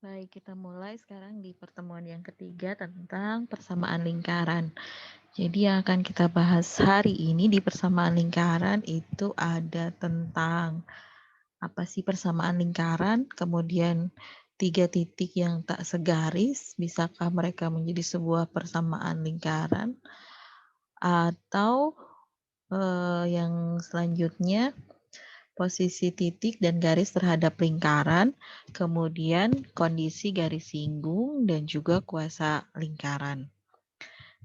Baik, kita mulai sekarang di pertemuan yang ketiga tentang persamaan lingkaran. Jadi yang akan kita bahas hari ini di persamaan lingkaran itu ada tentang apa sih persamaan lingkaran, kemudian 3 titik yang tak segaris, bisakah mereka menjadi sebuah persamaan lingkaran, atau yang selanjutnya posisi titik dan garis terhadap lingkaran, kemudian kondisi garis singgung dan juga kuasa lingkaran.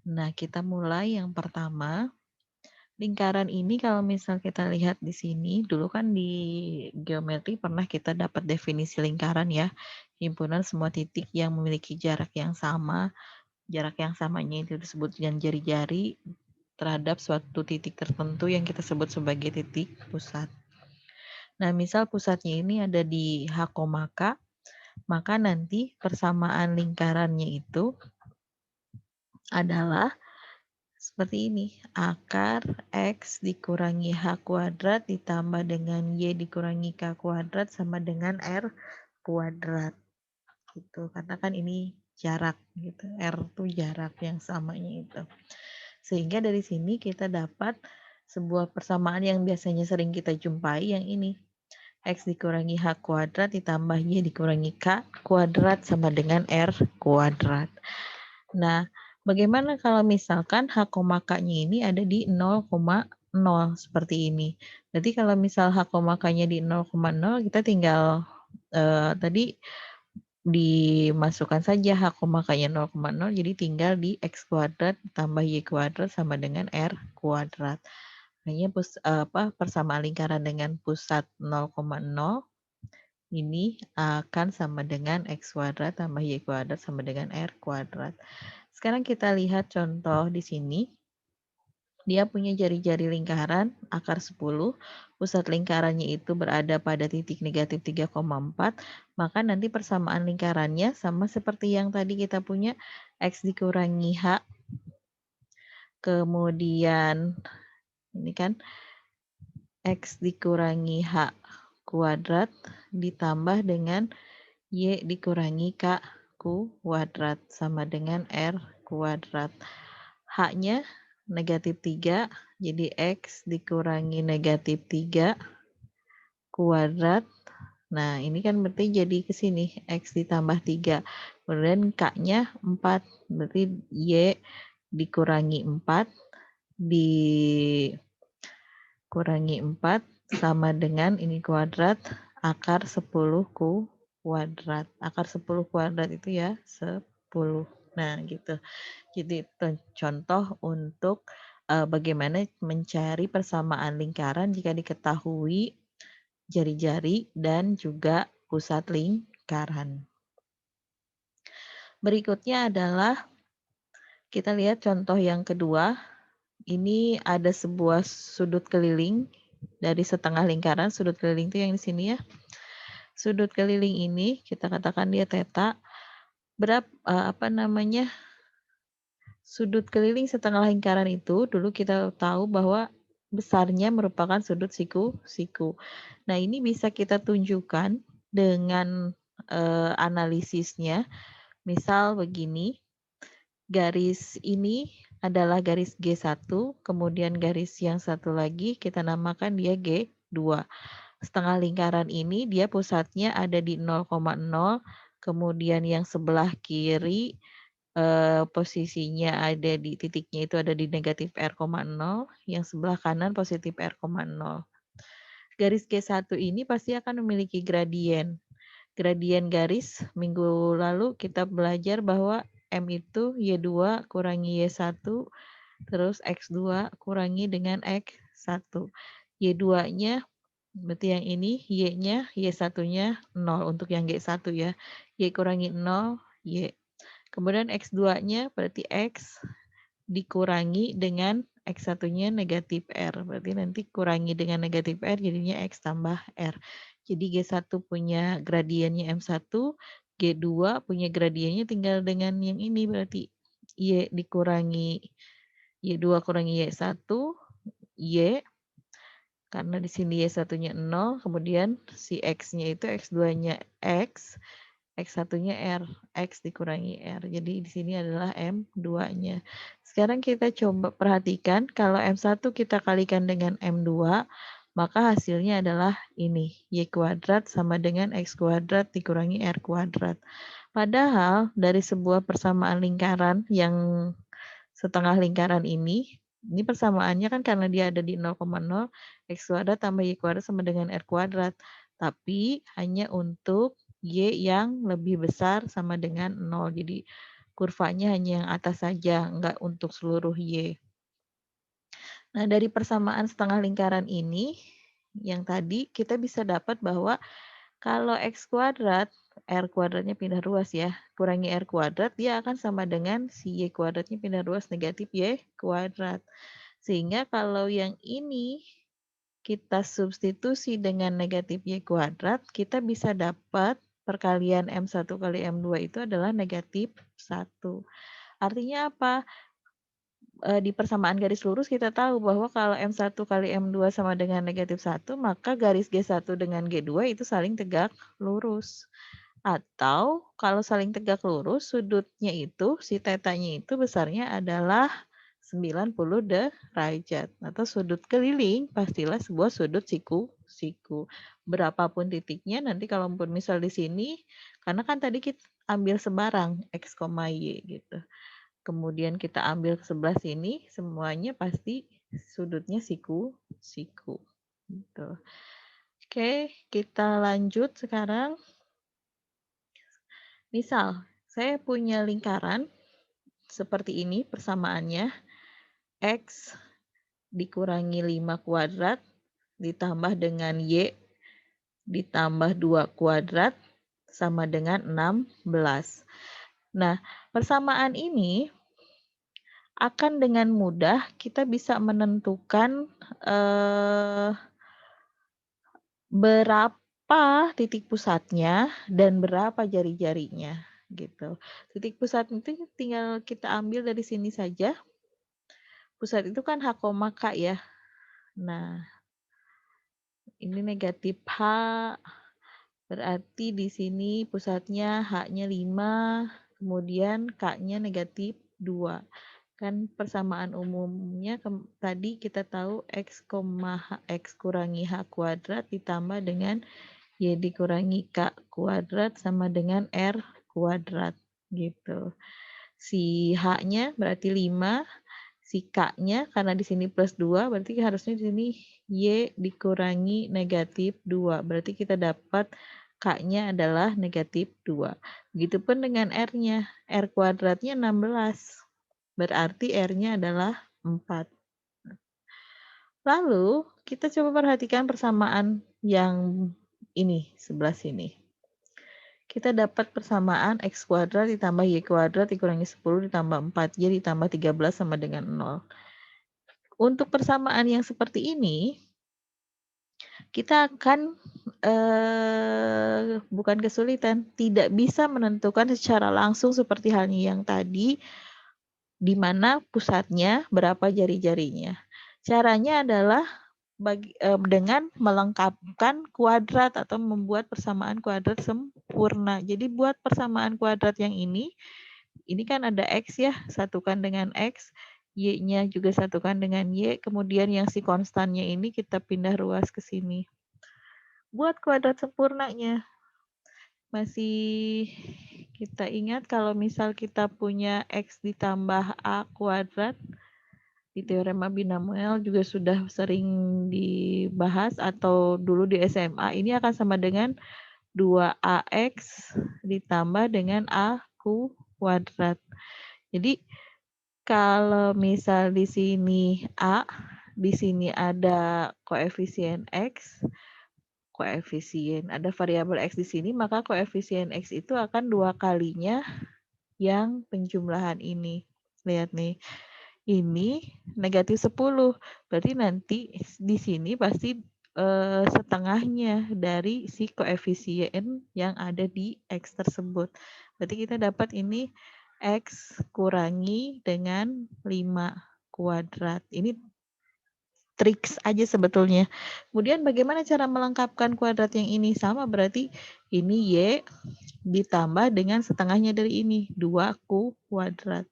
Nah, kita mulai yang pertama. Lingkaran ini kalau misal kita lihat di sini, dulu kan di geometri pernah kita dapat definisi lingkaran ya, himpunan semua titik yang memiliki jarak yang sama. Jarak yang samanya itu disebut dengan jari-jari terhadap suatu titik tertentu yang kita sebut sebagai titik pusat. Nah, misal pusatnya ini ada di H, K, maka nanti persamaan lingkarannya itu adalah seperti ini. Akar X dikurangi H kuadrat ditambah dengan Y dikurangi K kuadrat sama dengan R kuadrat. Gitu. Karena kan ini jarak gitu. R itu jarak yang samanya itu. Sehingga dari sini kita dapat sebuah persamaan yang biasanya sering kita jumpai yang ini. X dikurangi H kuadrat ditambah Y dikurangi K kuadrat sama dengan R kuadrat. Nah, bagaimana kalau misalkan H, K-nya ini ada di 0,0 seperti ini. Berarti kalau misal H, K-nya di 0,0 kita tinggal tadi dimasukkan saja H, K-nya 0,0 jadi tinggal di X kuadrat tambah Y kuadrat sama dengan R kuadrat. Makanya persamaan lingkaran dengan pusat 0,0 ini akan sama dengan X kuadrat tambah Y kuadrat sama dengan R kuadrat. Sekarang kita lihat contoh di sini. Dia punya jari-jari lingkaran akar 10, pusat lingkarannya itu berada pada titik negatif 3,4, maka nanti persamaan lingkarannya sama seperti yang tadi kita punya X dikurangi H, kemudian ini kan X dikurangi H kuadrat ditambah dengan Y dikurangi K kuadrat sama dengan R kuadrat. H-nya negatif 3, jadi X dikurangi negatif 3 kuadrat. Nah, ini kan berarti jadi ke sini, X ditambah 3. Kemudian K-nya 4, berarti Y dikurangi 4, dikurangi 4 sama dengan ini kuadrat, akar 10 kuadrat. Akar 10 kuadrat itu ya 10. Nah, gitu. Jadi contoh untuk bagaimana mencari persamaan lingkaran jika diketahui jari-jari dan juga pusat lingkaran. Berikutnya adalah kita lihat contoh yang kedua. Ini ada sebuah sudut keliling dari setengah lingkaran. Sudut keliling itu yang di sini ya. Sudut keliling ini kita katakan dia theta. Sudut keliling setengah lingkaran itu dulu kita tahu bahwa besarnya merupakan sudut siku-siku. Nah, ini bisa kita tunjukkan dengan analisisnya. Misal begini, garis ini adalah garis G1, kemudian garis yang satu lagi kita namakan dia G2. Setengah lingkaran ini dia pusatnya ada di 0,0, kemudian yang sebelah kiri posisinya ada di titiknya itu ada di negatif R,0, yang sebelah kanan positif R,0. Garis G1 ini pasti akan memiliki gradien. Gradien garis, minggu lalu kita belajar bahwa M itu Y2 kurangi Y1, terus X2 kurangi dengan X1. Y2-nya, berarti yang ini, Y-nya, Y1-nya 0 untuk yang G1 ya. Y kurangi 0, Y. Kemudian X2-nya berarti X dikurangi dengan X1-nya negatif R. Berarti nanti kurangi dengan negatif R jadinya X tambah R. Jadi G1 punya gradiennya M1, G2 punya gradiennya tinggal dengan yang ini berarti Y dikurangi Y2 kurangi Y1, Y karena di sini Y1-nya 0, kemudian si X-nya itu X2-nya X, X1-nya R, X dikurangi R. Jadi di sini adalah M2-nya. Sekarang kita coba perhatikan, kalau M1 kita kalikan dengan M2, maka hasilnya adalah ini, Y kuadrat sama dengan X kuadrat dikurangi R kuadrat. Padahal dari sebuah persamaan lingkaran yang setengah lingkaran ini persamaannya kan karena dia ada di 0,0, X kuadrat tambah Y kuadrat sama dengan R kuadrat. Tapi hanya untuk Y yang lebih besar sama dengan 0. Jadi kurvanya hanya yang atas saja, enggak untuk seluruh Y. Nah, dari persamaan setengah lingkaran ini, yang tadi kita bisa dapat bahwa kalau X kuadrat, R kuadratnya pindah ruas ya, kurangi R kuadrat, dia akan sama dengan si Y kuadratnya pindah ruas negatif Y kuadrat. Sehingga kalau yang ini kita substitusi dengan negatif Y kuadrat, kita bisa dapat perkalian M1 kali M2 itu adalah negatif 1. Artinya apa? Di persamaan garis lurus kita tahu bahwa kalau M1 kali M2 sama dengan negatif 1, maka garis G1 dengan G2 itu saling tegak lurus. Atau kalau saling tegak lurus, sudutnya itu, si tetanya itu besarnya adalah 90 derajat. Atau sudut keliling pastilah sebuah sudut siku. Berapapun titiknya, nanti kalaupun misal di sini, karena kan tadi kita ambil sebarang X, Y gitu. Kemudian kita ambil ke sebelah sini, semuanya pasti sudutnya siku. Gitu. Oke, kita lanjut sekarang. Misal, saya punya lingkaran seperti ini persamaannya. X dikurangi 5 kuadrat ditambah dengan Y ditambah 2 kuadrat sama dengan 16. Nah, persamaan ini akan dengan mudah kita bisa menentukan berapa titik pusatnya dan berapa jari-jarinya gitu. Titik pusat itu tinggal kita ambil dari sini saja. Pusat itu kan H, K ya. Nah, ini negatif H, berarti di sini pusatnya H-nya 5, kemudian K-nya negatif 2. Kan persamaan umumnya tadi kita tahu X, X kurangi H kuadrat ditambah dengan Y dikurangi K kuadrat sama dengan R kuadrat gitu. Si H-nya berarti 5, si K-nya karena di sini plus 2, berarti harusnya di sini Y dikurangi negatif 2. Berarti kita dapat K-nya adalah negatif 2. Begitupun dengan R-nya. R kuadratnya 16. Berarti R-nya adalah 4. Lalu, kita coba perhatikan persamaan yang ini, sebelah sini. Kita dapat persamaan X kuadrat ditambah Y kuadrat dikurangi 10 ditambah 4Y ditambah 13 sama dengan 0. Untuk persamaan yang seperti ini, kita akan bukan kesulitan, tidak bisa menentukan secara langsung seperti halnya yang tadi, di mana pusatnya, berapa jari-jarinya. Caranya adalah dengan melengkapkan kuadrat atau membuat persamaan kuadrat sempurna. Jadi buat persamaan kuadrat yang ini kan ada X ya, satukan dengan X, Y-nya juga satukan dengan Y, kemudian yang si konstannya ini kita pindah ruas ke sini. Buat kuadrat sempurnanya, masih kita ingat kalau misal kita punya X ditambah A kuadrat, di teorema binomial juga sudah sering dibahas atau dulu di SMA, ini akan sama dengan 2AX ditambah dengan A kuadrat. Jadi kalau misal di sini A, di sini ada koefisien X, ada variabel X di sini, maka koefisien X itu akan 2 kalinya yang penjumlahan ini. Lihat nih, ini negatif 10. Berarti nanti di sini pasti setengahnya dari si koefisien yang ada di X tersebut. Berarti kita dapat ini X kurangi dengan 5 kuadrat. Ini triks aja sebetulnya. Kemudian bagaimana cara melengkapkan kuadrat yang ini? Sama berarti ini Y ditambah dengan setengahnya dari ini, 2Q kuadrat.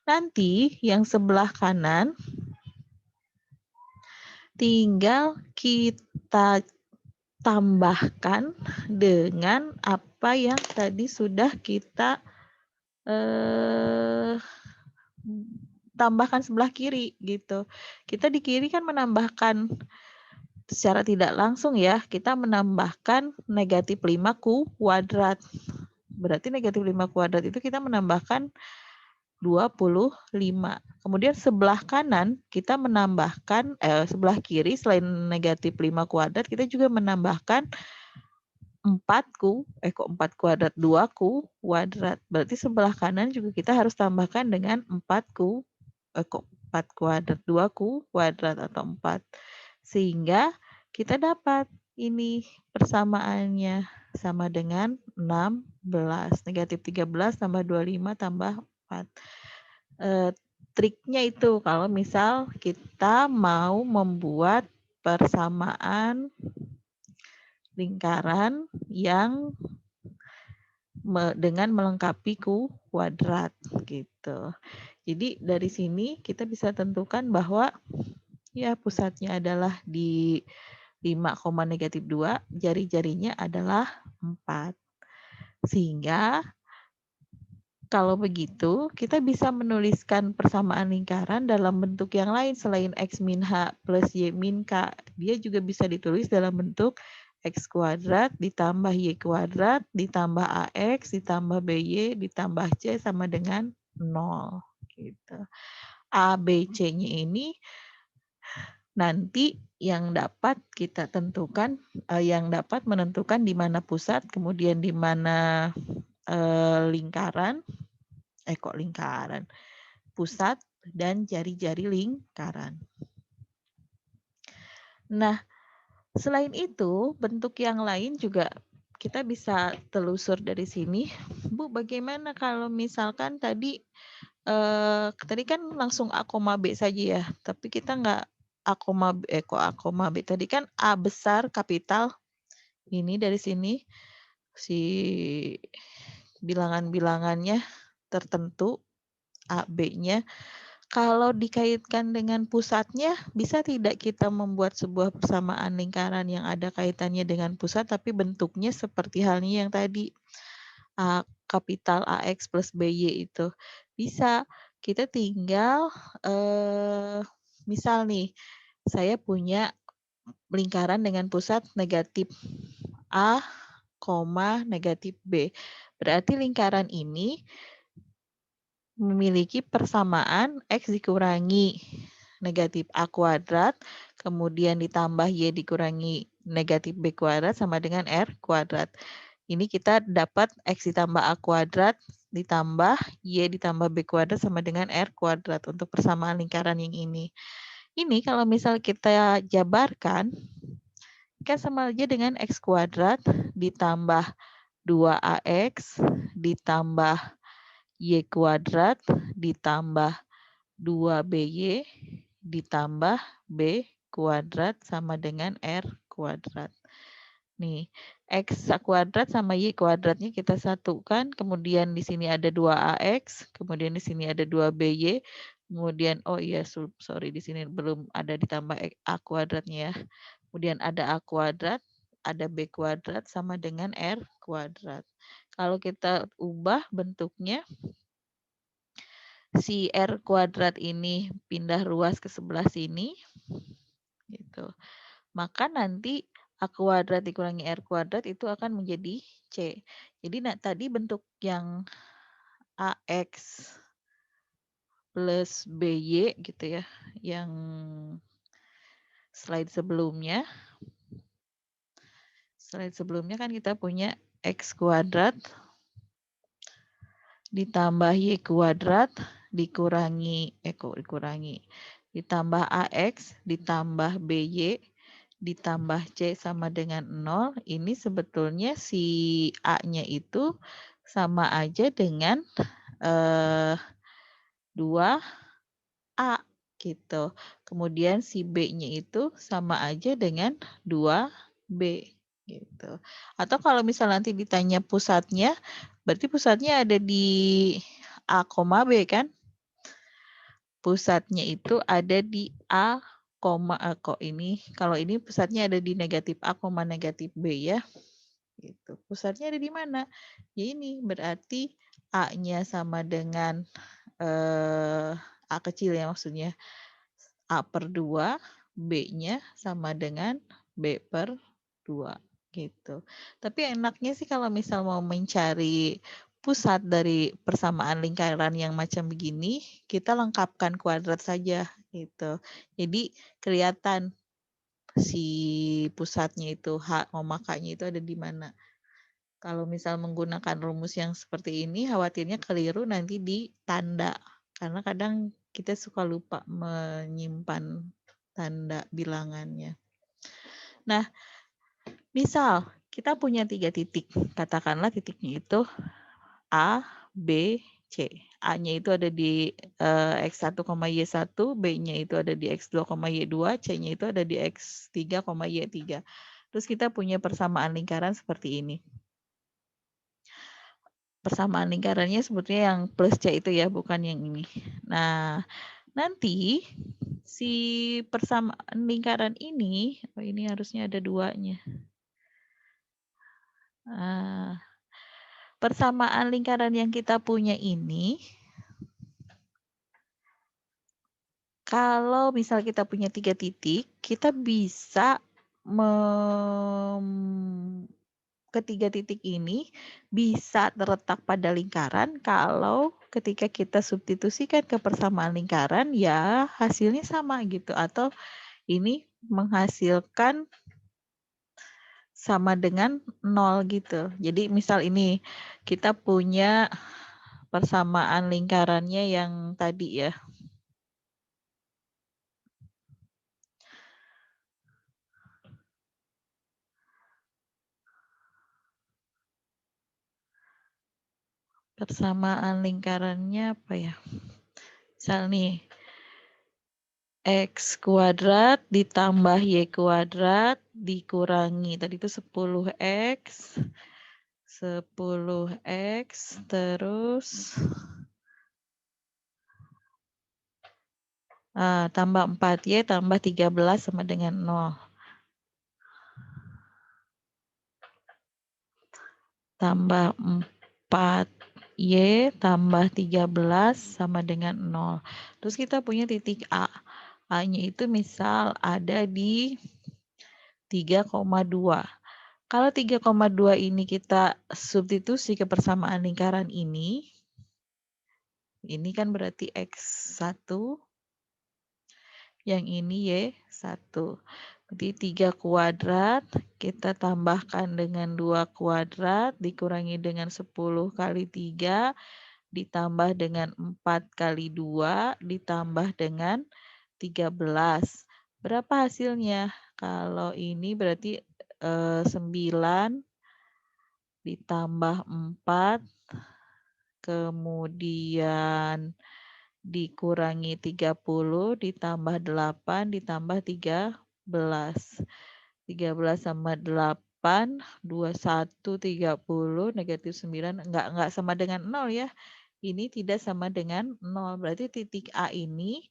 Nanti yang sebelah kanan tinggal kita tambahkan dengan apa yang tadi sudah kita tambahkan sebelah kiri gitu. Kita di kiri kan menambahkan secara tidak langsung ya, kita menambahkan negatif 5Q kuadrat. Berarti negatif 5 kuadrat itu kita menambahkan 25. Kemudian sebelah kanan kita menambahkan, sebelah kiri selain negatif 5 kuadrat, kita juga menambahkan 4Q, kok 4 kuadrat, 2Q kuadrat. Berarti sebelah kanan juga kita harus tambahkan dengan 4Q, kok 4 kuadrat, 2Q kuadrat atau 4. Sehingga kita dapat ini persamaannya sama dengan 16. Negatif 13 tambah 25 tambah 4. Triknya itu kalau misal kita mau membuat persamaan lingkaran yang dengan melengkapi kuadrat gitu. Jadi dari sini kita bisa tentukan bahwa ya pusatnya adalah di 5,-2, jari-jarinya adalah 4. Sehingga kalau begitu, kita bisa menuliskan persamaan lingkaran dalam bentuk yang lain selain X min H plus Y min K. Dia juga bisa ditulis dalam bentuk X kuadrat ditambah Y kuadrat ditambah AX ditambah BY ditambah C sama dengan 0. Gitu. A, B, C-nya ini nanti yang dapat kita tentukan, yang dapat menentukan di mana pusat, kemudian di mana lingkaran, pusat dan jari-jari lingkaran. Nah, selain itu, bentuk yang lain juga kita bisa telusur dari sini. Bu, bagaimana kalau misalkan tadi kan langsung A, B saja ya, tapi kita nggak A, B, A, B. Tadi kan A besar kapital, ini dari sini, si bilangan-bilangannya tertentu, A, B-nya. Kalau dikaitkan dengan pusatnya, bisa tidak kita membuat sebuah persamaan lingkaran yang ada kaitannya dengan pusat, tapi bentuknya seperti halnya yang tadi, A, kapital AX plus BY itu. Bisa, kita tinggal, misal nih, saya punya lingkaran dengan pusat negatif A, negatif B. Berarti lingkaran ini memiliki persamaan X dikurangi negatif A kuadrat, kemudian ditambah Y dikurangi negatif B kuadrat sama dengan R kuadrat. Ini kita dapat X ditambah A kuadrat ditambah Y ditambah B kuadrat sama dengan R kuadrat untuk persamaan lingkaran yang ini. Ini kalau misal kita jabarkan, kan sama aja dengan X kuadrat ditambah 2AX ditambah Y kuadrat ditambah 2BY ditambah B kuadrat sama dengan R kuadrat. Nih, X kuadrat sama Y kuadratnya kita satukan, kemudian di sini ada 2AX, kemudian di sini ada 2BY, kemudian, oh iya, sorry, di sini belum ada ditambah A kuadratnya ya. Kemudian ada A kuadrat, ada B kuadrat sama dengan R kuadrat. Kalau kita ubah bentuknya, si R kuadrat ini pindah ruas ke sebelah sini, gitu. Maka nanti A kuadrat dikurangi R kuadrat itu akan menjadi C. Jadi tadi bentuk yang AX plus BY gitu ya, yang slide sebelumnya. Slide sebelumnya kan kita punya X kuadrat ditambah Y kuadrat dikurangi, ditambah AX ditambah BY ditambah C sama dengan 0, ini sebetulnya si A-nya itu sama aja dengan 2A gitu. Kemudian si B-nya itu sama aja dengan 2B gitu. Atau kalau misal nanti ditanya pusatnya, berarti pusatnya ada di A, B kan? Pusatnya itu ada di A, kok ini kalau ini pusatnya ada di negatif A, negatif B ya. Gitu. Pusatnya ada di mana? Ya ini berarti A-nya sama dengan A kecil ya maksudnya. A per 2, B-nya sama dengan B per 2 gitu. Tapi enaknya sih kalau misal mau mencari pusat dari persamaan lingkaran yang macam begini, kita lengkapkan kuadrat saja gitu. Jadi kelihatan si pusatnya itu H, K-nya itu ada di mana. Kalau misal menggunakan rumus yang seperti ini, khawatirnya keliru nanti di tanda. Karena kadang kita suka lupa menyimpan tanda bilangannya. Nah, misal kita punya 3 titik. Katakanlah titiknya itu A, B, C. A-nya itu ada di X1, Y1, B-nya itu ada di X2, Y2, C-nya itu ada di X3, Y3. Terus kita punya persamaan lingkaran seperti ini. Persamaan lingkarannya sebetulnya yang plus C itu ya, bukan yang ini. Nah, nanti si persamaan lingkaran ini, oh ini harusnya ada duanya. Persamaan lingkaran yang kita punya ini, kalau misal kita punya 3 titik, kita bisa ketiga titik ini bisa terletak pada lingkaran kalau ketika kita substitusikan ke persamaan lingkaran ya hasilnya sama gitu, atau ini menghasilkan sama dengan 0 gitu. Jadi misal ini kita punya persamaan lingkarannya yang tadi ya. Persamaan lingkarannya apa ya? Misal nih, X kuadrat ditambah Y kuadrat dikurangi, tadi itu 10X, 10X, terus tambah 4Y tambah 13 sama dengan 0. Tambah 4Y tambah 13 sama dengan 0. Terus kita punya titik A. A-nya itu misal ada di 3,2. Kalau 3,2 ini kita substitusi ke persamaan lingkaran ini kan berarti X1, yang ini Y1. Berarti 3 kuadrat, kita tambahkan dengan 2 kuadrat, dikurangi dengan 10 kali 3, ditambah dengan 4 kali 2, ditambah dengan 13. Berapa hasilnya? Kalau ini berarti 9 ditambah 4, kemudian dikurangi 30, ditambah 8, ditambah 13. 13 sama 8, 21, 30, negatif 9, enggak sama dengan 0 ya. Ini tidak sama dengan 0, berarti titik A ini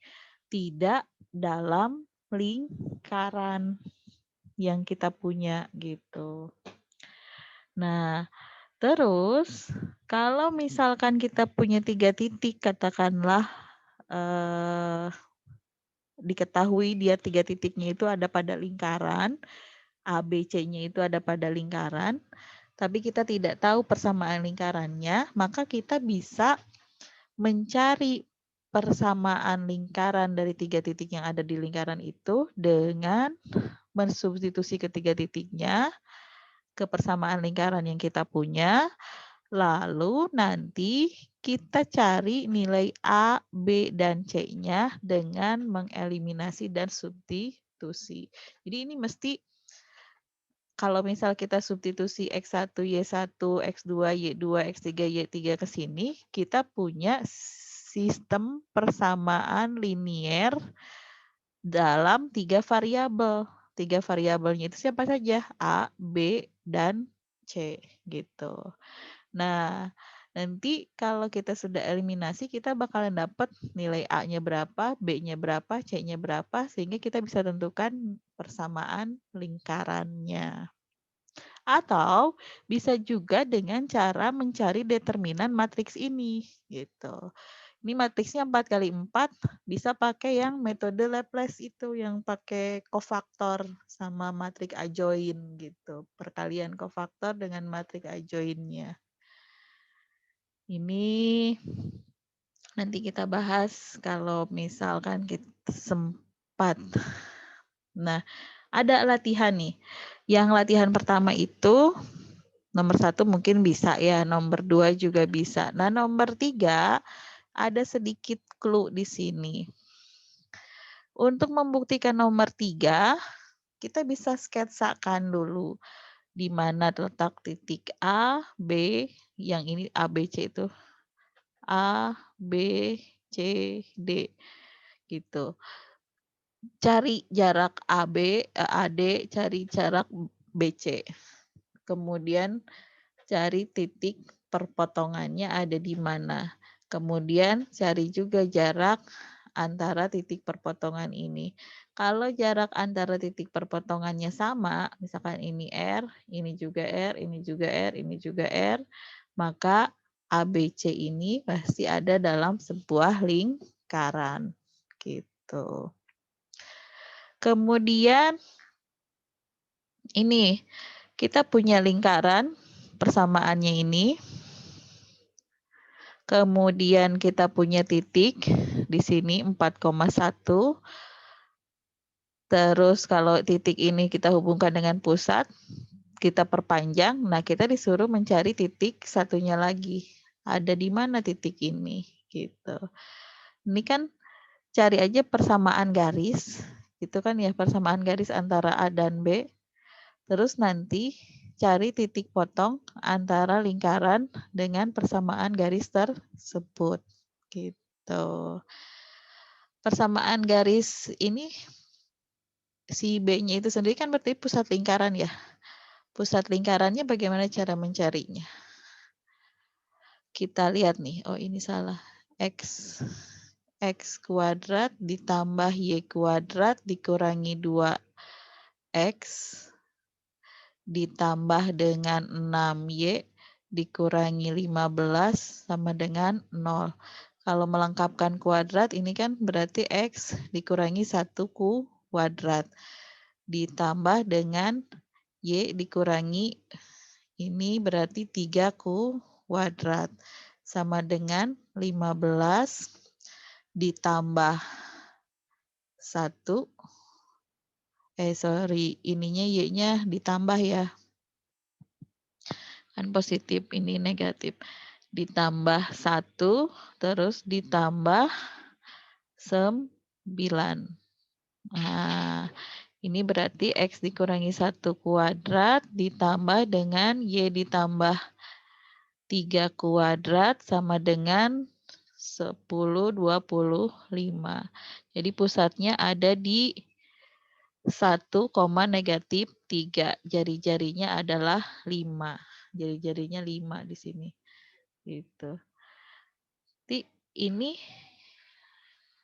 tidak dalam lingkaran yang kita punya gitu. Nah, terus kalau misalkan kita punya 3 titik, katakanlah diketahui dia 3 titiknya itu ada pada lingkaran, A, B, C-nya itu ada pada lingkaran, tapi kita tidak tahu persamaan lingkarannya, maka kita bisa mencari persamaan lingkaran dari 3 titik yang ada di lingkaran itu dengan mensubstitusi ketiga titiknya ke persamaan lingkaran yang kita punya, lalu nanti kita cari nilai A, B, dan C-nya dengan mengeliminasi dan substitusi. Jadi ini mesti kalau misal kita substitusi X1, Y1, X2, Y2, X3, Y3 ke sini, kita punya sistem persamaan linier dalam 3 variabel. 3 variabelnya itu siapa saja? A, B, dan C gitu. Nah, nanti kalau kita sudah eliminasi, kita bakalan dapat nilai A-nya berapa, B-nya berapa, C-nya berapa, sehingga kita bisa tentukan persamaan lingkarannya. Atau bisa juga dengan cara mencari determinan matriks ini gitu. Ini matriksnya 4 kali 4, bisa pakai yang metode Laplace itu yang pakai kofaktor sama matriks adjoint gitu. Perkalian kofaktor dengan matriks adjointnya. Ini nanti kita bahas kalau misalkan kita sempat. Nah, ada latihan nih. Yang latihan pertama itu nomor 1 mungkin bisa ya, nomor 2 juga bisa. Nah, nomor 3 ada sedikit clue di sini. Untuk membuktikan nomor 3, kita bisa sketsakan dulu di mana letak titik A, B, yang ini A, B, C itu. A, B, C, D gitu. Cari jarak AB, AD, cari jarak BC. Kemudian cari titik perpotongannya ada di mana. Kemudian cari juga jarak antara titik perpotongan ini. Kalau jarak antara titik perpotongannya sama, misalkan ini R, ini juga R, ini juga R, ini juga R, maka ABC ini pasti ada dalam sebuah lingkaran. Gitu. Kemudian ini kita punya lingkaran persamaannya ini. Kemudian kita punya titik di sini 4,1. Terus kalau titik ini kita hubungkan dengan pusat, kita perpanjang. Nah, kita disuruh mencari titik satunya lagi. Ada di mana titik ini? Gitu. Ini kan cari aja persamaan garis. Itu kan ya persamaan garis antara A dan B. Terus nanti cari titik potong antara lingkaran dengan persamaan garis tersebut. Gitu. Persamaan garis ini si B-nya itu sendiri kan berarti pusat lingkaran ya. Pusat lingkarannya bagaimana cara mencarinya? Kita lihat nih, oh ini salah. X kuadrat ditambah Y kuadrat dikurangi 2X ditambah dengan 6Y dikurangi 15 sama dengan 0. Kalau melengkapkan kuadrat ini kan berarti X dikurangi 1 kuadrat. Ditambah dengan Y dikurangi ini berarti 3 kuadrat. Sama dengan 15 ditambah 1. Ininya Y-nya ditambah ya. Kan positif, ini negatif. Ditambah 1, terus ditambah 9. Nah, ini berarti X dikurangi 1 kuadrat ditambah dengan Y ditambah 3 kuadrat sama dengan 10, 25. Jadi pusatnya ada di 1, negatif 3. Jari-jarinya adalah 5. Jari-jarinya 5 di sini. Gitu. Jadi ini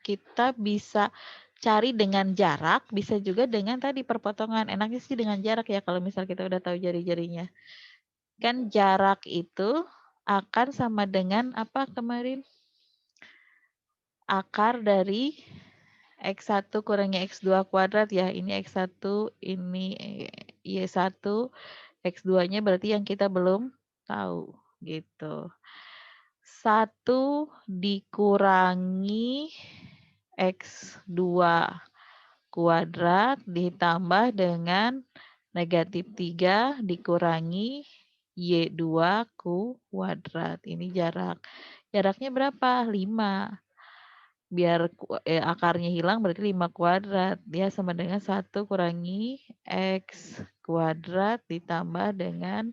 kita bisa cari dengan jarak, bisa juga dengan tadi perpotongan. Enaknya sih dengan jarak ya kalau misal kita udah tahu jari-jarinya. Kan jarak itu akan sama dengan apa kemarin? Akar dari X1 kurangi X2 kuadrat ya. Ini X1, ini Y1, X2-nya berarti yang kita belum tahu gitu. 1 dikurangi X2 kuadrat ditambah dengan negatif 3 dikurangi Y2 kuadrat. Ini jarak. Jaraknya berapa? 5. Biar akarnya hilang berarti 5 kuadrat. Dia sama dengan 1 kurangi X kuadrat ditambah dengan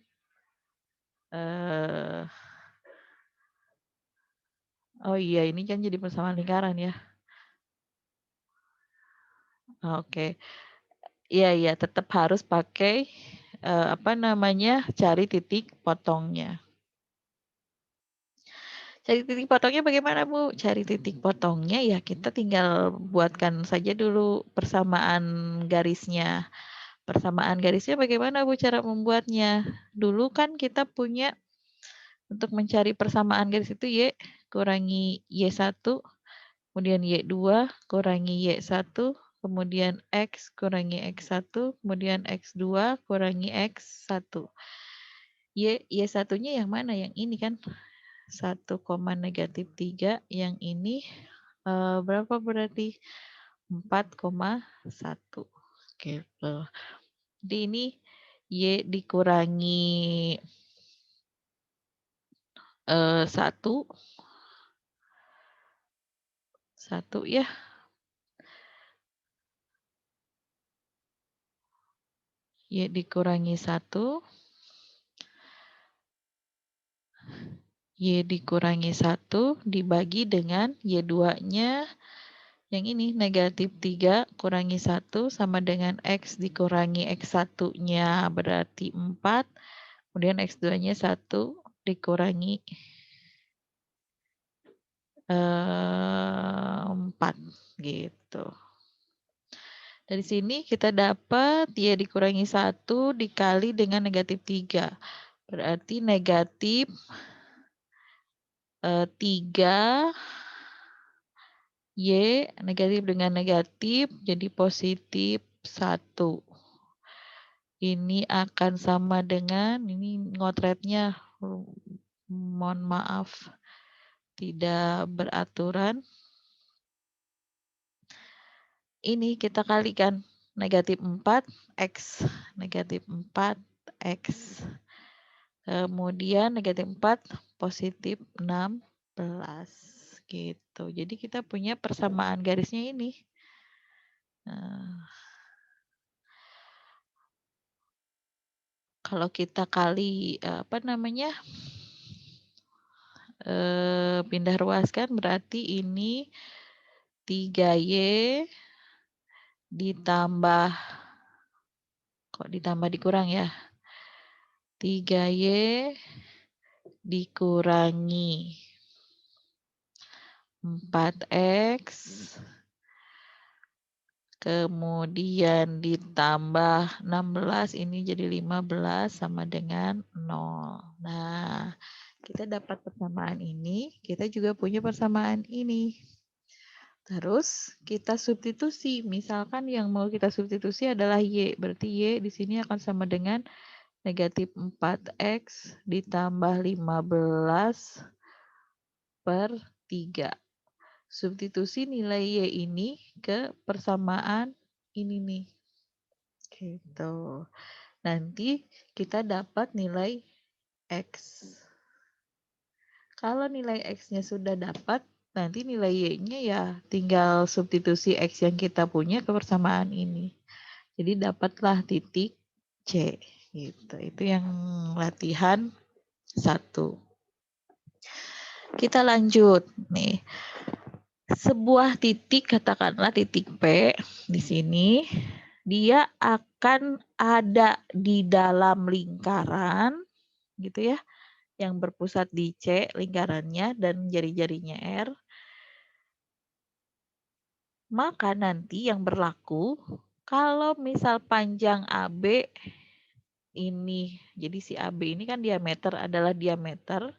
Oh iya, ini kan jadi persamaan lingkaran ya. Oke. Iya, iya, tetap harus pakai cari titik potongnya. Cari titik potongnya bagaimana, Bu? Cari titik potongnya ya kita tinggal buatkan saja dulu persamaan garisnya. Persamaan garisnya bagaimana, Bu, cara membuatnya? Dulu kan kita punya untuk mencari persamaan garis itu Y kurangi Y1, kemudian Y2 kurangi Y1, kemudian X kurangi X1, kemudian X2 kurangi X1. Y1-nya yang mana? Yang ini kan 1,-3, yang ini berapa berarti? 4,1 gitu. Jadi ini Y dikurangi 1 ya. Y dikurangi 1, Y dikurangi 1 dibagi dengan Y2-nya yang ini -3 kurangi 1 sama dengan X dikurangi X1-nya berarti 4. Kemudian X2-nya 1 dikurangi 4 gitu. Dari sini kita dapat Y dikurangi 1 dikali dengan -3. Berarti negatif 3 Y negatif dengan negatif jadi positif 1. Ini akan sama dengan, ini ngotretnya, mohon maaf, tidak beraturan. Ini kita kalikan, negatif 4, X. Negatif 4, X. Kemudian negatif 4, positif 16. Gitu. Jadi kita punya persamaan garisnya ini. Nah, kalau kita kali pindah ruaskan berarti ini 3Y ditambah, kok ditambah dikurang ya, 3Y dikurangi 4X kemudian ditambah 16, ini jadi 15 sama dengan 0. Nah, kita dapat persamaan ini, kita juga punya persamaan ini. Terus kita substitusi, misalkan yang mau kita substitusi adalah Y, berarti Y di sini akan sama dengan negatif 4X ditambah 15 per 3. Substitusi nilai Y ini ke persamaan ini nih. Gitu. Nanti kita dapat nilai X. Kalau nilai X-nya sudah dapat, nanti nilai Y-nya ya tinggal substitusi X yang kita punya ke persamaan ini. Jadi dapatlah titik C. Gitu. Itu yang latihan 1. Kita lanjut nih. Sebuah titik, katakanlah titik P di sini, dia akan ada di dalam lingkaran gitu ya, yang berpusat di C lingkarannya dan jari-jarinya R. Maka nanti yang berlaku kalau misal panjang AB ini, jadi si AB ini kan diameter adalah diameter,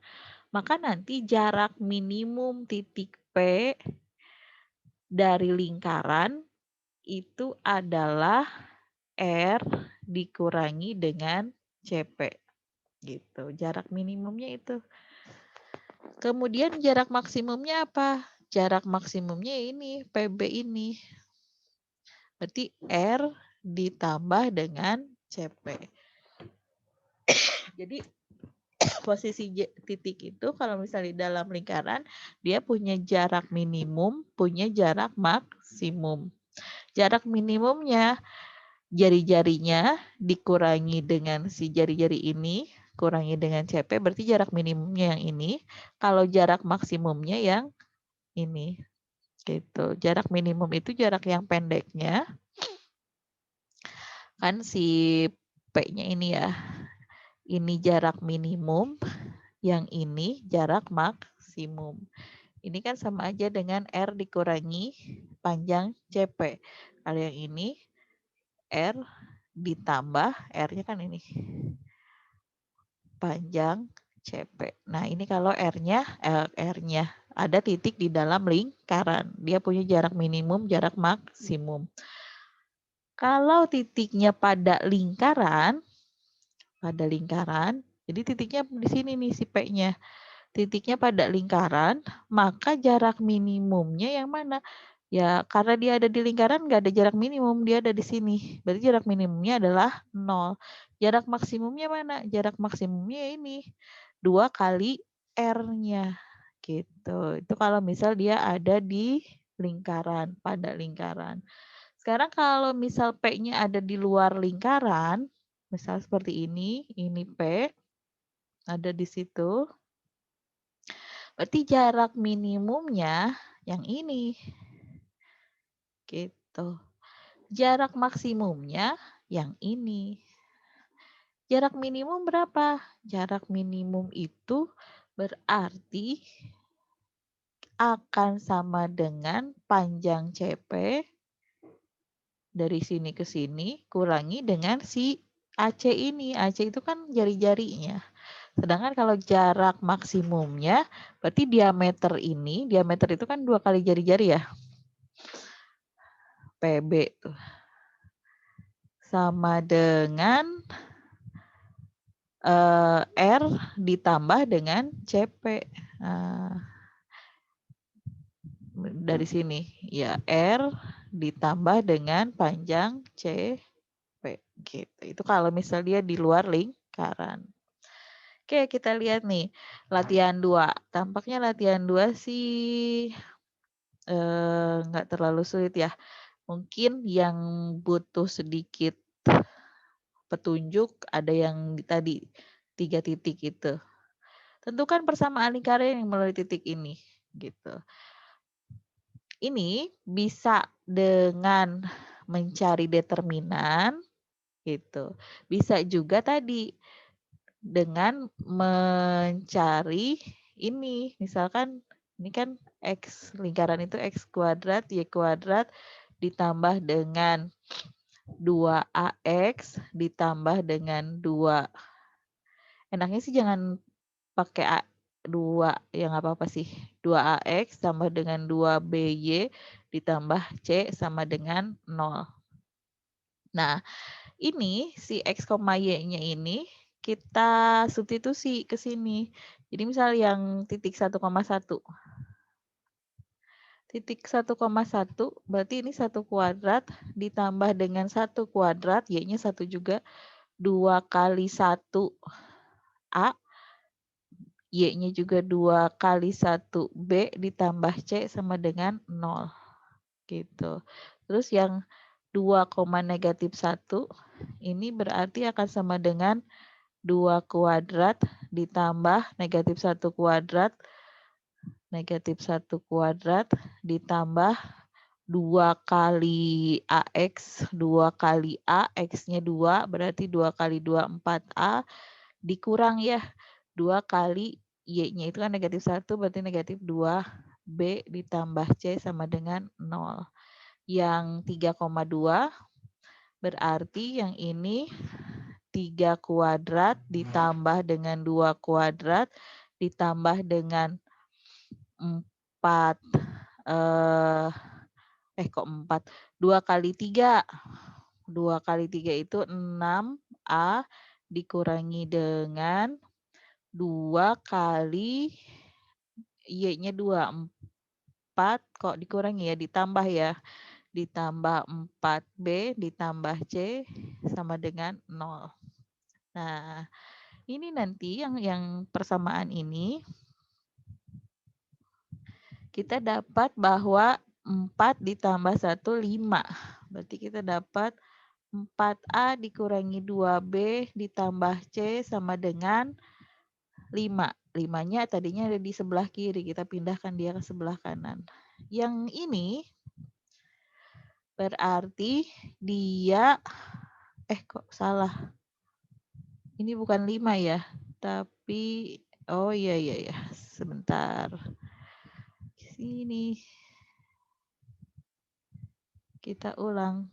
maka nanti jarak minimum titik P dari lingkaran itu adalah R dikurangi dengan CP. Gitu. Jarak minimumnya itu. Kemudian jarak maksimumnya apa? Jarak maksimumnya ini, PB ini. Berarti R ditambah dengan CP. Jadi posisi titik itu kalau misalnya dalam lingkaran, dia punya jarak minimum, punya jarak maksimum. Jarak minimumnya jari-jarinya dikurangi dengan si jari-jari ini, kurangi dengan CP, berarti jarak minimumnya yang ini. Kalau jarak maksimumnya yang ini. Gitu. Jarak minimum itu jarak yang pendeknya. Kan si P-nya ini ya. Ini jarak minimum, yang ini jarak maksimum. Ini kan sama aja dengan R dikurangi panjang CP. Kalau yang ini R ditambah R-nya kan ini panjang CP. Nah, ini kalau R-nya ada titik di dalam lingkaran. Dia punya jarak minimum, jarak maksimum. Kalau titiknya pada lingkaran, jadi titiknya di sini nih si P-nya. Titiknya pada lingkaran, maka jarak minimumnya yang mana? Ya, karena dia ada di lingkaran, nggak ada jarak minimum, dia ada di sini. Berarti jarak minimumnya adalah 0. Jarak maksimumnya mana? Jarak maksimumnya ini. 2 kali R-nya. Gitu. Itu kalau misal dia ada di lingkaran, pada lingkaran. Sekarang kalau misal P-nya ada di luar lingkaran, misal seperti ini P, ada di situ. Berarti jarak minimumnya yang ini. Gitu. Jarak maksimumnya yang ini. Jarak minimum berapa? Jarak minimum itu berarti akan sama dengan panjang CP dari sini ke sini kurangi dengan si AC ini. AC itu kan jari-jarinya. Sedangkan kalau jarak maksimumnya berarti diameter ini, diameter itu kan 2 kali jari-jari ya. PB tuh. Sama dengan R ditambah dengan CP. Dari sini ya R ditambah dengan panjang CP gitu. Itu kalau misal dia di luar lingkaran. Oke, kita lihat nih latihan 2. Tampaknya latihan 2 sih nggak terlalu sulit ya. Mungkin yang butuh sedikit petunjuk ada yang tadi 3 titik itu. Tentukan persamaan lingkaran yang melalui titik ini gitu. Ini bisa dengan mencari determinan gitu. Bisa juga tadi dengan mencari ini, misalkan ini kan X, lingkaran itu X kuadrat, Y kuadrat ditambah dengan 2AX ditambah dengan 2. Enaknya sih jangan pakai 2, ya nggak apa-apa sih. 2AX tambah dengan 2BY ditambah C sama dengan 0. Nah, ini si X, Y-nya ini kita substitusi ke sini. Jadi misal yang titik 1,1. Titik 1,1 berarti ini 1 kuadrat ditambah dengan 1 kuadrat, Y-nya 1 juga. 2 kali 1 A, Y-nya juga 2 kali 1 B ditambah C sama dengan 0. Gitu. Terus yang 2, negatif 1 ini berarti akan sama dengan 2 kuadrat ditambah negatif 1 kuadrat ditambah 2 kali AX, 2 kali A, X-nya 2, berarti 2 kali 2, 4A, dikurang ya, 2 kali Y-nya itu kan negatif 1, berarti negatif 2B ditambah C sama dengan 0. Yang 3,2, berarti yang ini 3 kuadrat ditambah dengan 2 kuadrat ditambah dengan 4 kok 4? 2 kali 3. 2 kali 3 itu 6A dikurangi dengan 2 kali Y-nya 2. 4 kok dikurangi ya, ditambah ya. Ditambah 4B ditambah C sama dengan 0. Nah, ini nanti yang persamaan ini kita dapat bahwa 4 ditambah 1, 5. Berarti kita dapat 4A dikurangi 2B ditambah C sama dengan 5. 5-nya tadinya ada di sebelah kiri, kita pindahkan dia ke sebelah kanan. Yang ini berarti dia, kok salah. Ini bukan 5 ya, tapi, oh iya, sebentar. Sini. Kita ulang.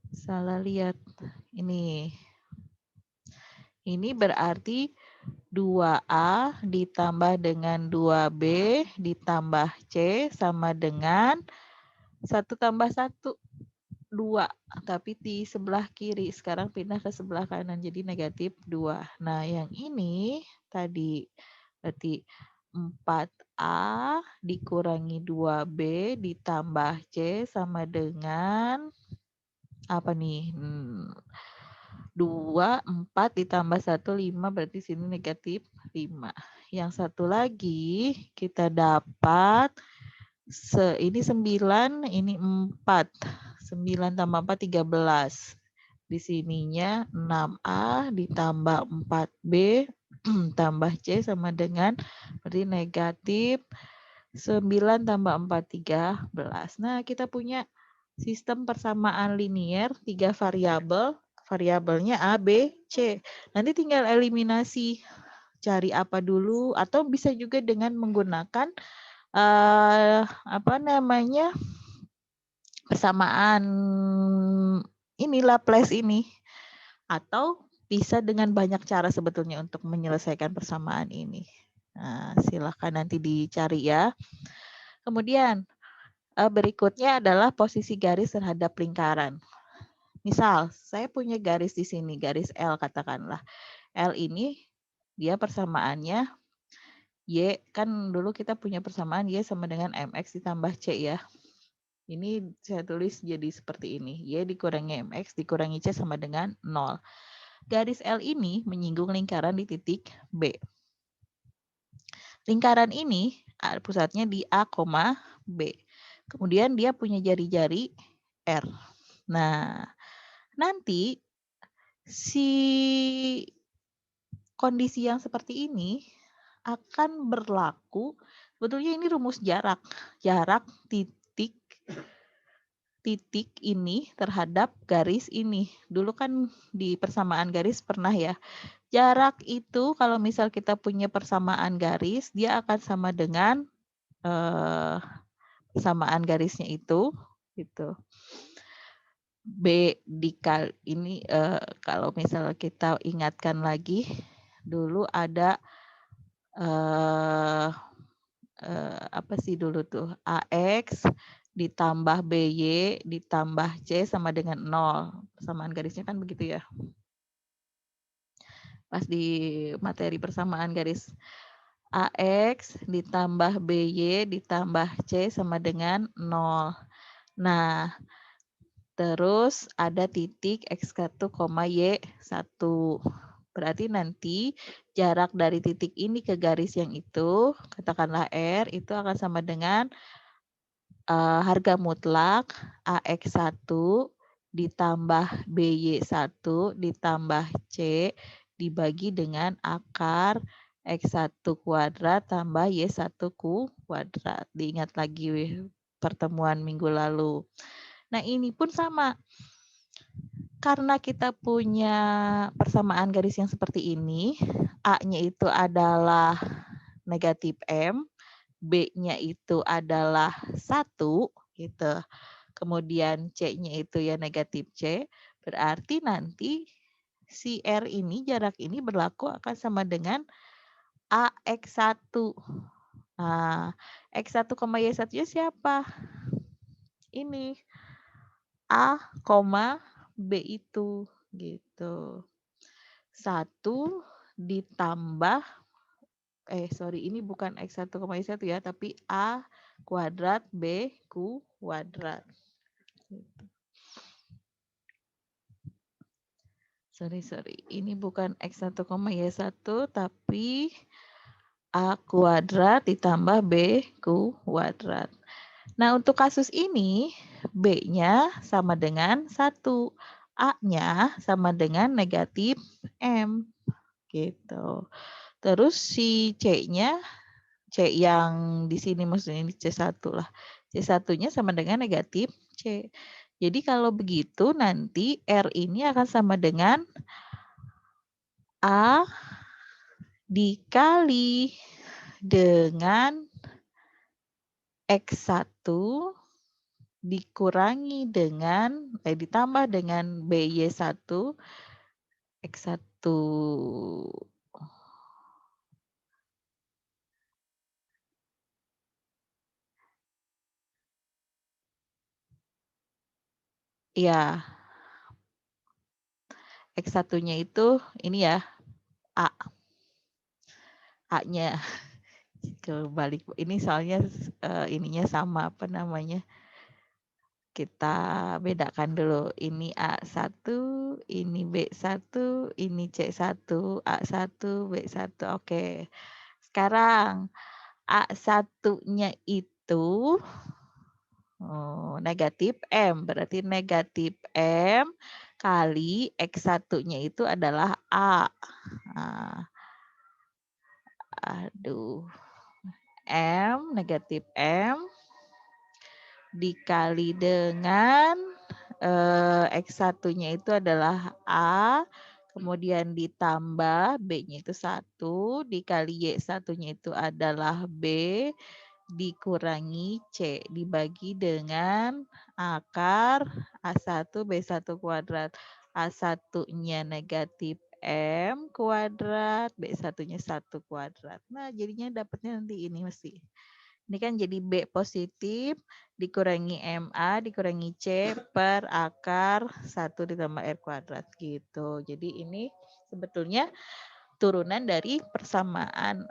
Salah lihat. Ini berarti 2A ditambah dengan 2B ditambah C sama dengan 1 tambah 1, 2. Tapi di sebelah kiri. Sekarang pindah ke sebelah kanan. Jadi negatif 2. Nah, yang ini tadi berarti 4A dikurangi 2B ditambah C sama dengan apa nih? 2, 4 ditambah 1, 5, berarti sini negatif 5. Yang satu lagi kita dapat, ini 9, ini 4. 9 tambah 4, 13. Di sininya 6A ditambah 4B tambah C sama dengan, berarti negatif 9 tambah 4, 13. Nah, kita punya sistem persamaan linier, 3 variabel. Variabelnya A, B, C. Nanti tinggal eliminasi. Cari apa dulu, atau bisa juga dengan menggunakan persamaan ini Laplace ini. Atau bisa dengan banyak cara sebetulnya untuk menyelesaikan persamaan ini. Nah, silakan nanti dicari ya. Kemudian berikutnya adalah posisi garis terhadap lingkaran. Misal, saya punya garis di sini, garis L katakanlah. L ini dia persamaannya Y, kan dulu kita punya persamaan Y sama dengan MX ditambah C ya. Ini saya tulis jadi seperti ini. Y dikurangi MX dikurangi C sama dengan 0. Garis L ini menyinggung lingkaran di titik B. Lingkaran ini pusatnya di A, B. Kemudian dia punya jari-jari R. Nah, nanti si kondisi yang seperti ini akan berlaku, sebetulnya ini rumus jarak. Jarak titik ini terhadap garis ini. Dulu kan di persamaan garis pernah ya. Jarak itu kalau misal kita punya persamaan garis, dia akan sama dengan persamaan garisnya itu gitu. B dikali ini kalau misal kita ingatkan lagi dulu ada apa sih dulu tuh, AX ditambah BY ditambah C sama dengan 0. Persamaan garisnya kan begitu ya. Pas di materi persamaan garis, AX ditambah BY ditambah C sama dengan 0. Nah, terus ada titik X1, Y1. Berarti nanti jarak dari titik ini ke garis yang itu, katakanlah R, itu akan sama dengan harga mutlak AX1 ditambah BY1 ditambah C dibagi dengan akar X1 kuadrat tambah Y1 kuadrat. Diingat lagi pertemuan minggu lalu. Nah, ini pun sama. Karena kita punya persamaan garis yang seperti ini, A-nya itu adalah negatif M, B-nya itu adalah 1, gitu. Kemudian C-nya itu ya negatif C, berarti nanti si R ini, jarak ini berlaku akan sama dengan AX1. Nah, X1, Y1-nya siapa? Ini. A, B itu gitu. 1 ditambah ini bukan X1, Y1 ya, tapi A kuadrat B kuadrat. Sorry. Ini bukan X1, Y1, tapi A kuadrat ditambah B kuadrat. Nah, untuk kasus ini, B-nya sama dengan 1. A-nya sama dengan negatif M. Gitu. Terus si C-nya, C yang di sini maksudnya ini C1 lah. C1-nya sama dengan negatif C. Jadi kalau begitu nanti R ini akan sama dengan A dikali dengan X1 dikurangi dengan ditambah dengan BY1 X1 ya X1-nya itu ini ya A. A-nya kebalik. Ini soalnya ininya sama apa namanya? Kita bedakan dulu. Ini A1, ini B1, ini C1, A1, B1. Oke. Sekarang A1-nya itu negatif M. Berarti negatif M kali X1-nya itu adalah A. Nah, aduh. Negatif M dikali dengan X1-nya itu adalah A, kemudian ditambah B-nya itu 1, dikali Y1-nya itu adalah B, dikurangi C, dibagi dengan akar A1 B1 kuadrat. A1-nya negatif M kuadrat, B1-nya 1 kuadrat. Nah, jadinya dapatnya nanti ini mesti. Ini kan jadi B positif dikurangi MA dikurangi C per akar 1 ditambah R kuadrat gitu. Jadi ini sebetulnya turunan dari persamaan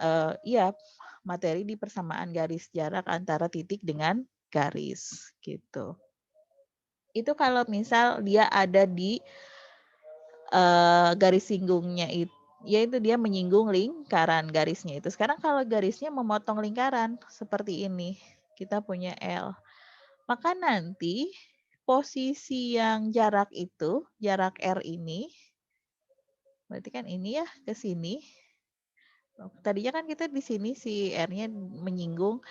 materi di persamaan garis jarak antara titik dengan garis gitu. Itu kalau misal dia ada di garis singgungnya itu, yaitu dia menyinggung lingkaran garisnya itu. Sekarang kalau garisnya memotong lingkaran seperti ini, kita punya L. Maka nanti posisi yang jarak itu, jarak R ini, berarti kan ini ya ke sini. Tadinya kan kita di sini si R-nya menyinggung,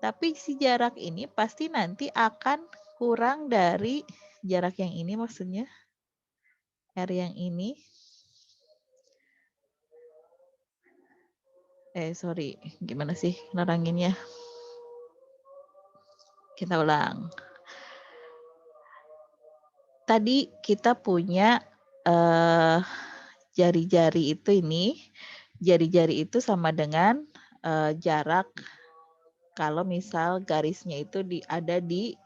tapi si jarak ini pasti nanti akan kurang dari jarak yang ini maksudnya. R yang ini. Sorry, gimana sih neranginnya? Kita ulang. Tadi kita punya jari-jari itu ini. Jari-jari itu sama dengan jarak kalau misal garisnya itu ada di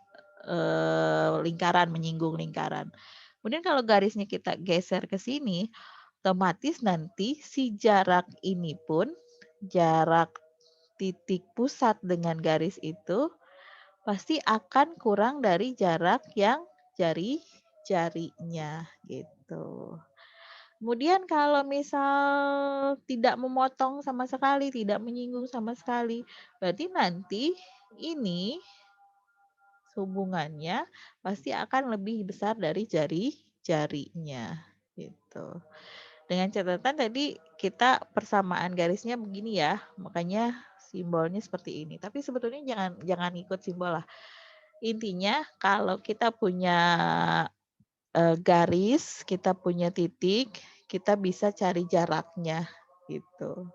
lingkaran, menyinggung lingkaran. Kemudian kalau garisnya kita geser ke sini, otomatis nanti si jarak ini pun, jarak titik pusat dengan garis itu, pasti akan kurang dari jarak yang jari-jarinya gitu. Kemudian kalau misal tidak memotong sama sekali, tidak menyinggung sama sekali, berarti nanti ini hubungannya pasti akan lebih besar dari jari-jarinya gitu. Dengan catatan tadi kita persamaan garisnya begini ya, makanya simbolnya seperti ini. Tapi sebetulnya jangan ikut simbol lah. Intinya kalau kita punya garis, kita punya titik, kita bisa cari jaraknya gitu.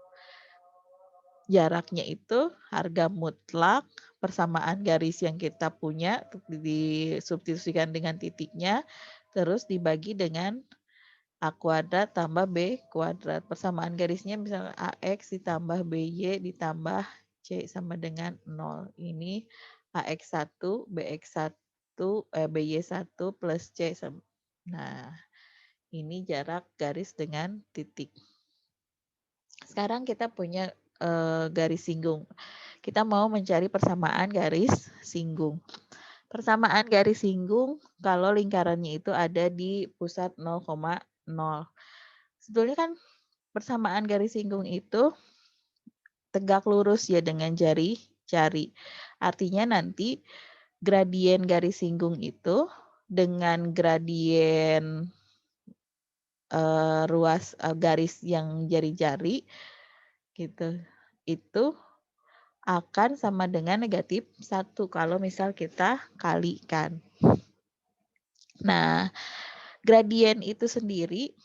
Jaraknya itu harga mutlak persamaan garis yang kita punya disubstitusikan dengan titiknya, terus dibagi dengan A kuadrat tambah B kuadrat. Persamaan garisnya misalnya AX ditambah BY ditambah C sama dengan 0. Ini AX1, BX1, BY1 plus C. Nah, ini jarak garis dengan titik. Sekarang kita punya garis singgung. Kita mau mencari persamaan garis singgung. Persamaan garis singgung kalau lingkarannya itu ada di pusat 0,0. Sebetulnya kan persamaan garis singgung itu tegak lurus ya dengan jari jari. Artinya nanti gradien garis singgung itu dengan gradien ruas garis yang jari-jari gitu, itu akan sama dengan negatif 1 kalau misal kita kalikan. Nah, gradien itu sendiri,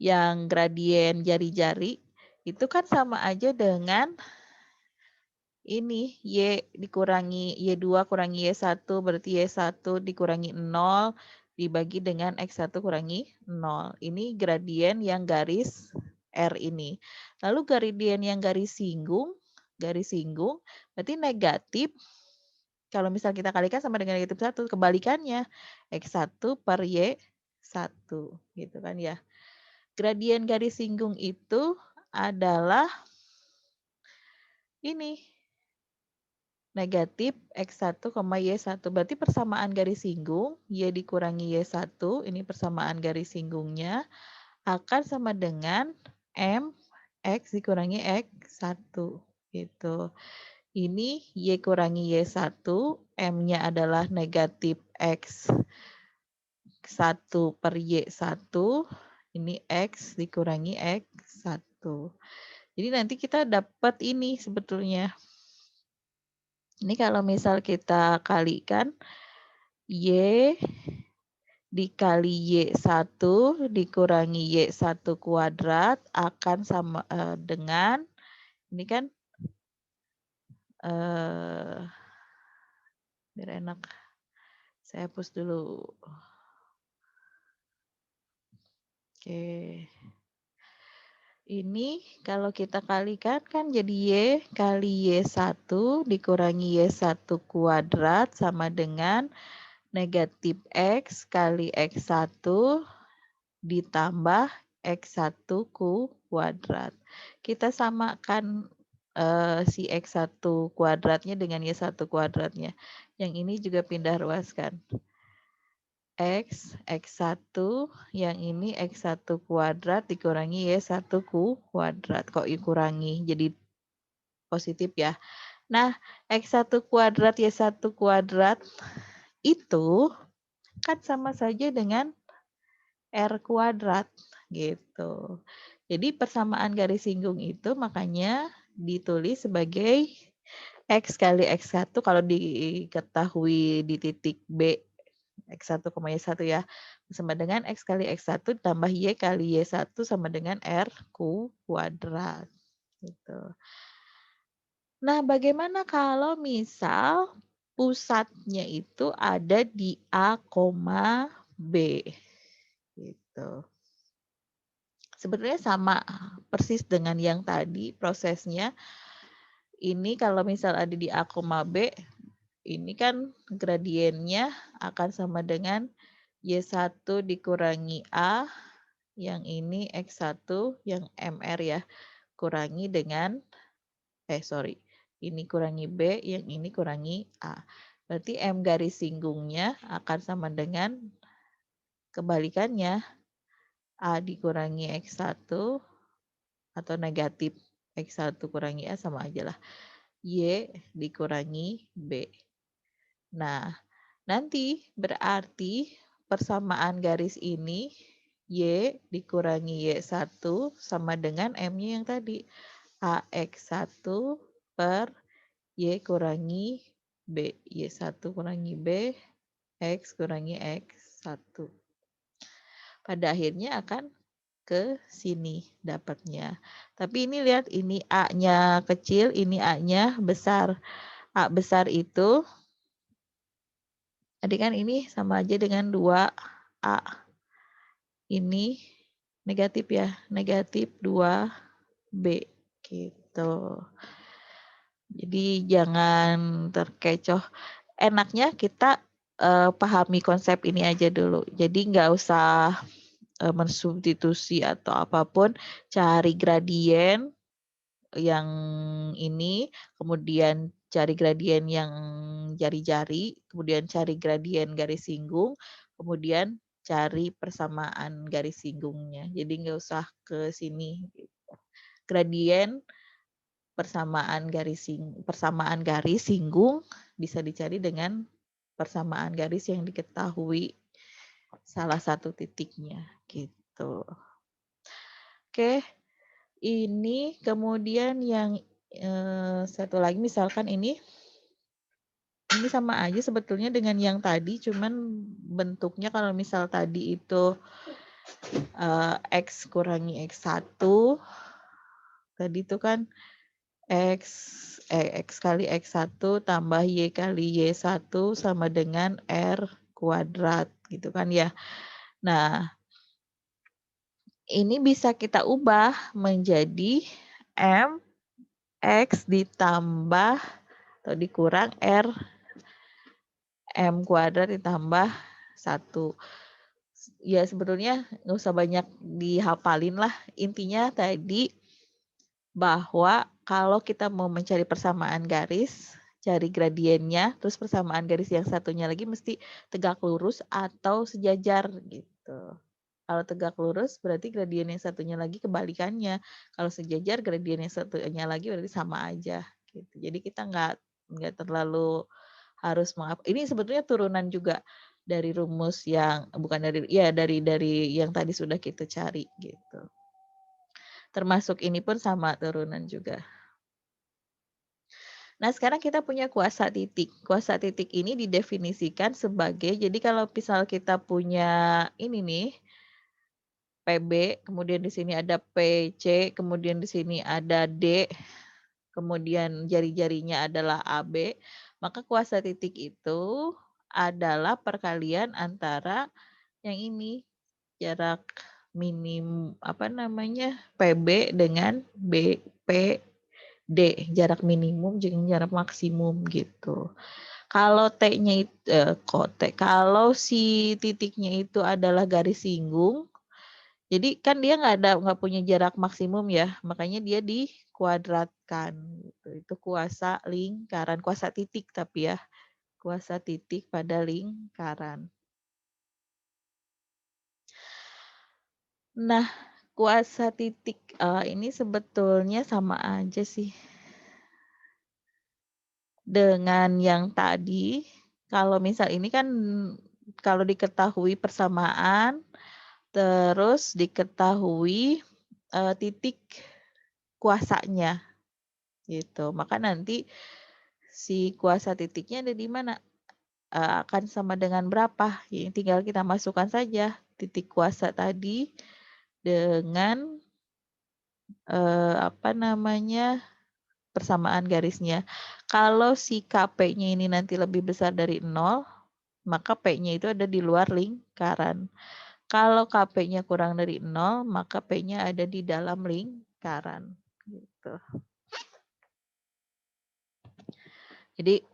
yang gradien jari-jari, itu kan sama aja dengan ini, Y dikurangi Y2 kurangi Y1 berarti Y1 dikurangi 0 dibagi dengan X1 kurangi 0. Ini gradien yang garis R ini. Lalu gradien yang garis singgung berarti negatif. Kalau misal kita kalikan sama dengan negatif 1, kebalikannya X1 per Y1 gitu kan ya. Gradien garis singgung itu adalah ini negatif X1, Y1. Berarti persamaan garis singgung, Y dikurangi Y1, ini persamaan garis singgungnya, akan sama dengan M X dikurangi X1. Gitu. Ini Y kurangi Y1, M-nya adalah negatif X1 per Y1, ini X dikurangi X1. Jadi nanti kita dapat ini sebetulnya. Ini kalau misal kita kalikan Y dikali Y1 dikurangi Y1 kuadrat akan sama dengan, ini kan biar enak, saya hapus dulu. Oke. Ini kalau kita kalikan kan jadi Y kali Y1 dikurangi Y1 kuadrat sama dengan negatif X kali X1 ditambah X1 kuadrat. Kita samakan si X1 kuadratnya dengan Y1 kuadratnya. Yang ini juga pindah ruaskan. X1, yang ini X1 kuadrat dikurangi Y1 kuadrat. Kok dikurangi? Jadi positif ya. Nah, X1 kuadrat Y1 kuadrat itu kan sama saja dengan R kuadrat gitu. Jadi persamaan garis singgung itu makanya ditulis sebagai X kali X1 kalau diketahui di titik B X1, Y1 ya. Sama dengan X kali X1 tambah Y kali Y1 sama dengan R kuadrat. Gitu. Nah, bagaimana kalau misal pusatnya itu ada di A, B? Gitu. Sebetulnya sama persis dengan yang tadi prosesnya. Ini kalau misal ada di A, B, ini kan gradiennya akan sama dengan Y1 dikurangi A, yang ini X1, yang MR ya, kurangi dengan, ini kurangi B, yang ini kurangi A. Berarti M garis singgungnya akan sama dengan kebalikannya, A dikurangi X1, atau negatif X1 kurangi A sama aja lah. Y dikurangi B. Nah, nanti berarti persamaan garis ini Y dikurangi Y1 sama dengan M-nya yang tadi. AX1 per Y kurangi B. Y1 kurangi B, X kurangi X1. Pada akhirnya akan ke sini dapatnya. Tapi ini lihat, ini A-nya kecil, ini A-nya besar. A besar itu, tadi kan ini sama aja dengan 2A. Ini negatif ya, negatif 2B. Gitu. Jadi jangan terkecoh. Enaknya kita pahami konsep ini aja dulu. Jadi nggak usah mensubstitusi atau apapun, cari gradien yang ini, kemudian cari gradien yang jari-jari, kemudian cari gradien garis singgung, kemudian cari persamaan garis singgungnya. Jadi nggak usah ke sini. Gradien persamaan garis singgung bisa dicari dengan persamaan garis yang diketahui salah satu titiknya gitu. Oke, ini kemudian yang satu lagi misalkan ini sama aja sebetulnya dengan yang tadi, cuman bentuknya kalau misal tadi itu X kurangi X1, tadi itu kan X kali X1 tambah Y kali Y1 sama dengan R kuadrat gitu kan ya. Nah, ini bisa kita ubah menjadi M X ditambah atau dikurang R M kuadrat ditambah 1. Ya sebetulnya nggak usah banyak dihafalin lah. Intinya tadi bahwa kalau kita mau mencari persamaan garis, cari gradiennya, terus persamaan garis yang satunya lagi mesti tegak lurus atau sejajar gitu. Kalau tegak lurus berarti gradien yang satunya lagi kebalikannya. Kalau sejajar gradien yang satunya lagi berarti sama aja gitu. Jadi kita nggak terlalu harus ini sebetulnya turunan juga dari rumus yang bukan dari yang tadi sudah kita cari gitu. Termasuk ini pun sama turunan juga. Nah, sekarang kita punya kuasa titik. Kuasa titik ini didefinisikan sebagai, jadi kalau misal kita punya ini nih, PB, kemudian di sini ada PC, kemudian di sini ada D, kemudian jari-jarinya adalah AB, maka kuasa titik itu adalah perkalian antara yang ini, jarak minim PB dengan BPD, jarak minimum dengan jarak maksimum gitu. Kalau T-nya itu kalau si titiknya itu adalah garis singgung, jadi kan dia nggak punya jarak maksimum ya, makanya dia dikuadratkan gitu. Itu kuasa lingkaran, kuasa titik tapi ya, kuasa titik pada lingkaran. Nah, kuasa titik ini sebetulnya sama aja sih dengan yang tadi. Kalau misal ini kan kalau diketahui persamaan, terus diketahui titik kuasanya gitu. Maka nanti si kuasa titiknya ada di mana? Akan sama dengan berapa? Ya, tinggal kita masukkan saja titik kuasa tadi dengan persamaan garisnya. Kalau si KP-nya ini nanti lebih besar dari 0, maka P-nya itu ada di luar lingkaran. Kalau KP-nya kurang dari 0, maka P-nya ada di dalam lingkaran. Gitu. Jadi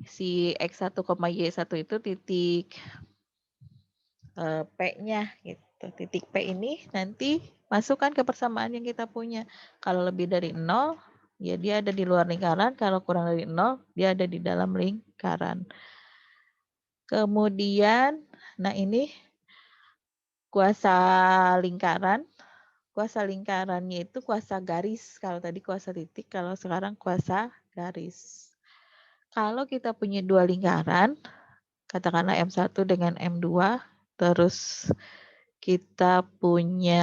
si X1, Y1 itu titik P-nya gitu. Titik P ini nanti masukkan ke persamaan yang kita punya. Kalau lebih dari 0, ya dia ada di luar lingkaran. Kalau kurang dari 0, dia ada di dalam lingkaran. Kemudian, nah ini kuasa lingkaran. Kuasa lingkarannya itu kuasa garis. Kalau tadi kuasa titik, kalau sekarang kuasa garis. Kalau kita punya dua lingkaran, katakanlah M1 dengan M2, terus kita punya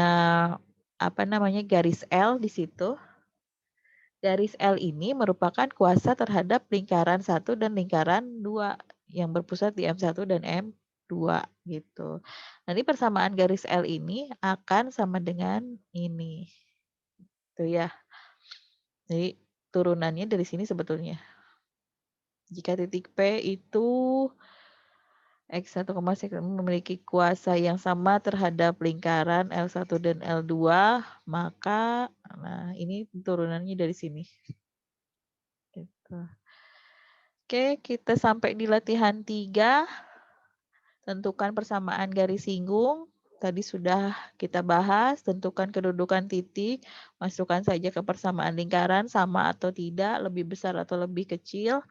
garis L di situ. Garis L ini merupakan kuasa terhadap lingkaran 1 dan lingkaran 2 yang berpusat di M1 dan M2 gitu. Nanti persamaan garis L ini akan sama dengan ini. Tuh ya. Jadi turunannya dari sini sebetulnya. Jika titik P itu X1, memiliki kuasa yang sama terhadap lingkaran L1 dan L2, maka ini turunannya dari sini. Gitu. Oke, kita sampai di latihan 3. Tentukan persamaan garis singgung. Tadi sudah kita bahas, tentukan kedudukan titik, masukkan saja ke persamaan lingkaran, sama atau tidak, lebih besar atau lebih kecil.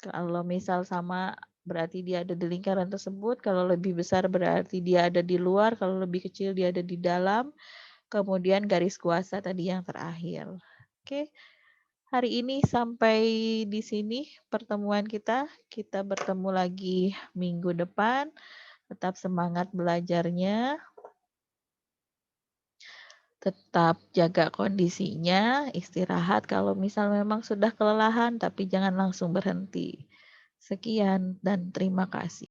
Kalau misal sama berarti dia ada di lingkaran tersebut, kalau lebih besar berarti dia ada di luar, kalau lebih kecil dia ada di dalam. Kemudian garis kuasa tadi yang terakhir. Oke. hari ini sampai di sini pertemuan kita. Kita bertemu lagi minggu depan. Tetap semangat belajarnya, tetap jaga kondisinya, istirahat kalau misal memang sudah kelelahan, tapi jangan langsung berhenti. Sekian dan terima kasih.